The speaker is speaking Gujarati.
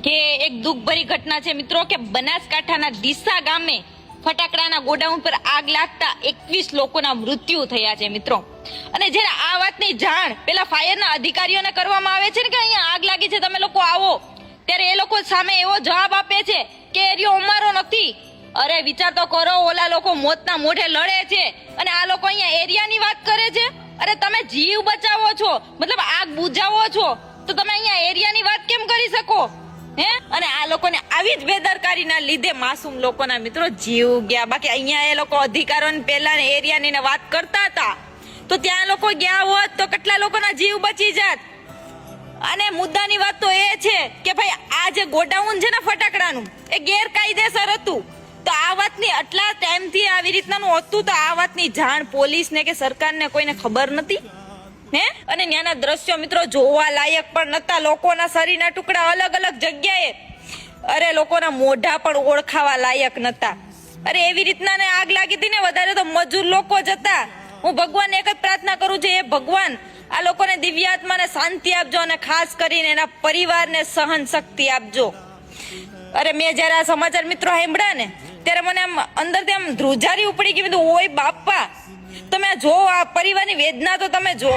કે એક દુઃખભરી ઘટના છે મિત્રો કે બનાસકાંઠાના ડીસા ગામે ફટાકડાના ગોડાઉન પર આગ લાગતા 21 લોકોના મૃત્યુ થયા છે મિત્રો। અને જ્યારે આ વાતની જાણ પેલા ફાયરના અધિકારીઓને કરવામાં આવે છે ને કે અહીંયા આગ લાગી છે તમે લોકો આવો, ત્યારે એ લોકો સામે એવો જવાબ આપે છે કે એરિયો અમારો નથી। અરે વિચાર તો કરો, ઓલા લોકો મોતના મોઢે લડે છે અને આ લોકો અહીંયા એરિયાની વાત કરે છે। અરે તમે જીવ બચાવો છો, મતલબ આગ બુઝાવો છો, તો તમે અહીંયા એરિયાની વાત કેમ કરી શકો હે? અને આ લોકોને આવી જ બેદરકારીના લીધે માસૂમ લોકોના મિત્રો જીવ ગયા। બાકી અહીંયા એ લોકો અધિકારોની પહેલા એરિયાની વાત કરતા હતા તો ત્યાં લોકો ગયા હોત તો કેટલા લોકોના જીવ બચી જાત। અને મુદ્દાની વાત તો એ છે કે ભાઈ આ જે ગોડાઉન છે ને ફટાકડાનું એ ગેરકાયદેસર હતું, તો આ વાતની આટલા ટાઈમથી આવી રીતનાનું હતું તો આ વાતની જાણ પોલીસને કે સરકારને કોઈને ખબર નથી હે? અને ત્યાંના દ્રશ્યો મિત્રો જોવા લાયક પણ નતા। લોકોના શરીરના ટુકડા અલગ અલગ જગ્યાએ, અરે લોકોના મોઢા પણ ઓળખાવા લાયક નતા। અરે એવી રીતના ને આગ લાગી હતી ને, વધારે તો મજૂર લોકો જ હતા। હું ભગવાનને એક જ પ્રાર્થના કરું છું, એ ભગવાન આ લોકોને દિવ્યાત્માને શાંતિ આપજો અને ખાસ કરીને એના પરિવારને સહન શક્તિ આપજો। અરે મેં જયારે આ સમાચાર મિત્રો સાંભળ્યા ને ત્યારે મને આમ અંદરથી આમ ધ્રુજારી ઉપડી ગઈ। કીધું ઓય બાપા, તમે જો આ પરિવારની વેદના તો તમે જો।